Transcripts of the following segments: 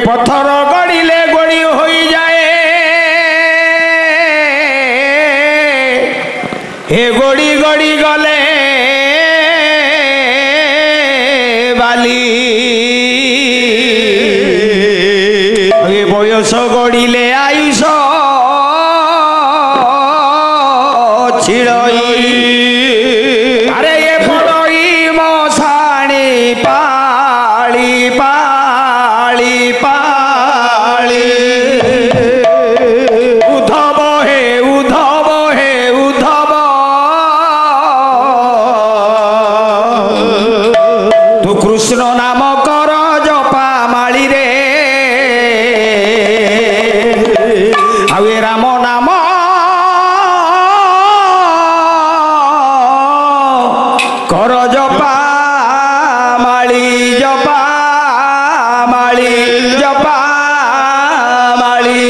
पत्थर गड़िले गड़ी हो जाए हे गड़ी गड़ी गले बाली ये बयस गड़िले आयुष छिड़ई अरे ये पड़ई मशाणी पाली पाली पाली उद्धव हे उद्धव हे उद्धव तू कृष्ण नाम कर जपा माली रे आवे राम नाम कर जपा माली जपा माली जपा माली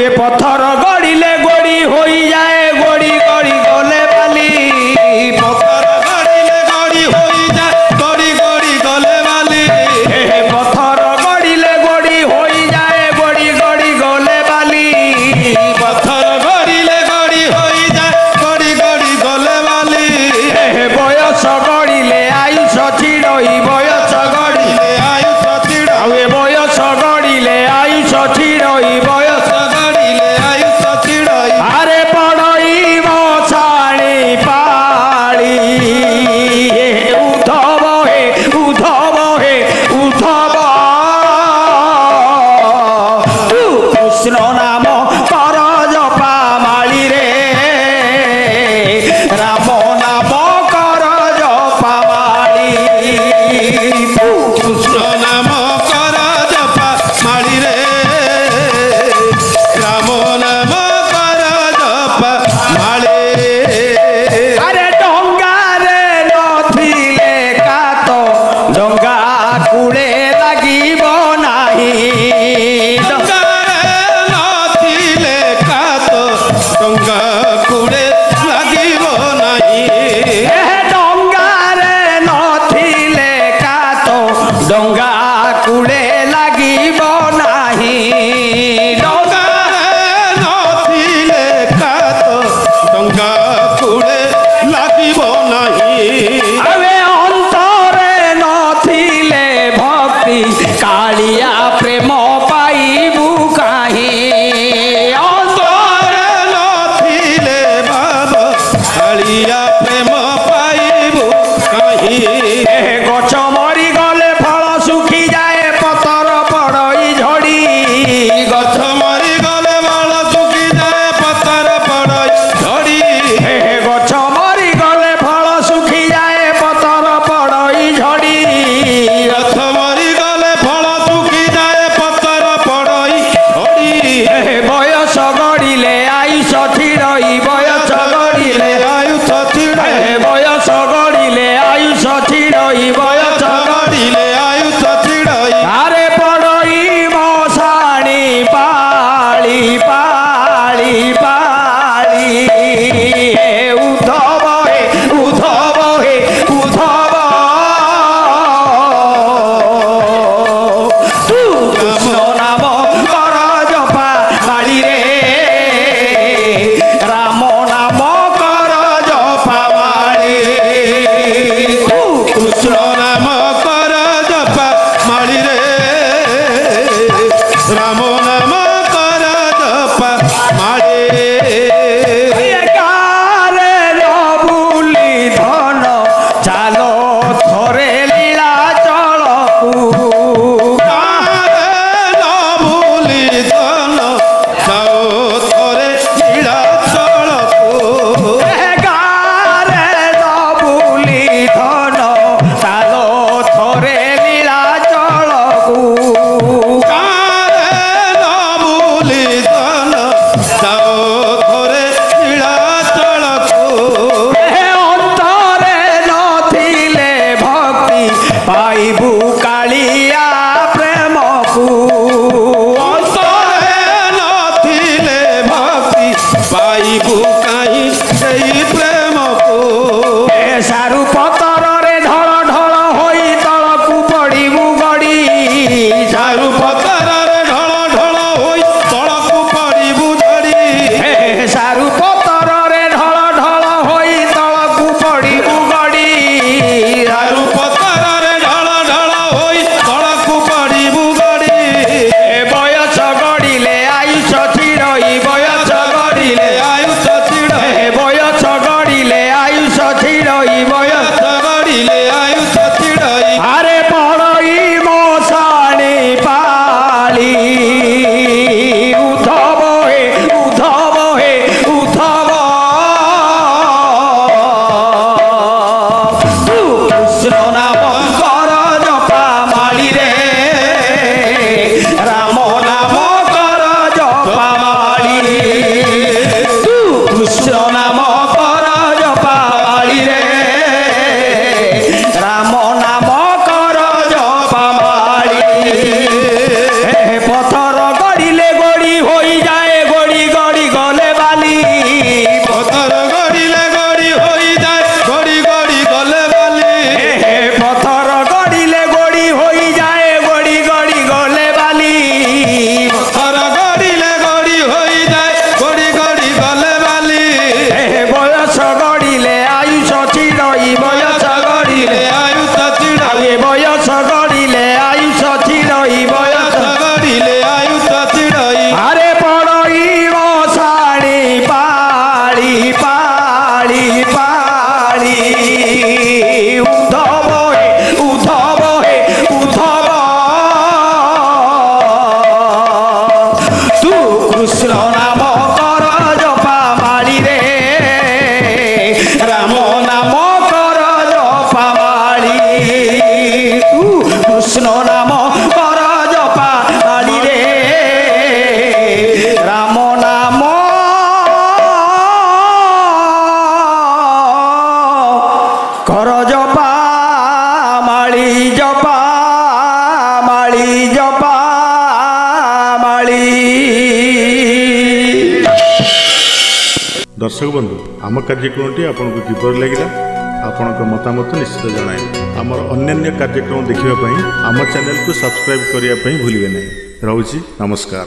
ये पत्थर गड़िले गड़ी हो जाए गड़ी गड़ी गले बाली पत्थर गड़िले गड़ी हो जाए गड़ी गड़ी गले बाली पत्थर गड़िले गड़ी हो जाए गड़ी गड़ी गले बाली पत्थर गड़िले गड़ी हो जाए गड़ी गड़ी गले बाली बयस गड़िले आयुष छिड़ई बयस गड़िले आयुष छिड़ बयस गड़िले आयुष छिड़ई बयस गड़िले आयुष छिड़ई अरे पड़ई मशाणी पाली उद्धव हे उद्धव हे उद्धव तू कृष्ण नाम कर जपा माली रे राम नाम कर जपा माली तू कृष्ण नाम कर जपा माली रे राम नाम कर जपा माली अरे डोंगा रे नथिले कात डोंगा कूड़े लागिब नाही नथिले कात डंगा कुड़े लागिब नाही डोंगा रे नथिले कात डोंगा कूड़े लागिब नाही डंगा नथिले कात डंगा कुड़े लागिब नाही अबे अंतरे नथिले भक्ति कालिया प्रेम पाइबु काहे तोरे नथिले बाब कालिया प्रेम पाइबु काहि गछ मरी गले फल सुखी जाए पतर पड़ई झड़ी गछ मरी गले बाल सुखी जाए पत्थर पड़ई झड़ी गछ मरी गले फल सुखी जाए पतर पड़ई झड़ी गछ मरी गले फल सुखी जाए पत्थर पड़ई झड़ी बयस गड़िले आयुष छिड़ई बयस गड़िले आयुष छिड़ई बयस गड़िले आयुष छिड़ई बयस गड़िले आयुष छिड़ई अरे पड़ई मशाणी पाली पाली पाली उद्धव हे उद्धव हे उद्धव तू कृष्ण नाम कर जपा माली रे राम नाम कर जपा माली तू कृष्ण नाम कर जपा माली रे राम नाम कर जपा माली गारे रबुली धन चालो थरे लीला चलकू भूली धन जाओ थोरे लीला चलकू गारे रबुली धन चालो थरे लीला चलकू কৃষ্ণ নাম কর জপা মালি রে রাম নাম কর জপা মালি কৃষ্ণ নাম কর জপা মালি রে রাম নাম কর জপা মালি জপা মালি জপা মালি। दर्शक बंधु आम कार्यक्रमटी आपको किपर लगे आपण मतामत निश्चित जन आमर अन्य कार्यक्रम देखा आम चैनल को सब्सक्राइब करने भूलिए नहीं। रोची नमस्कार।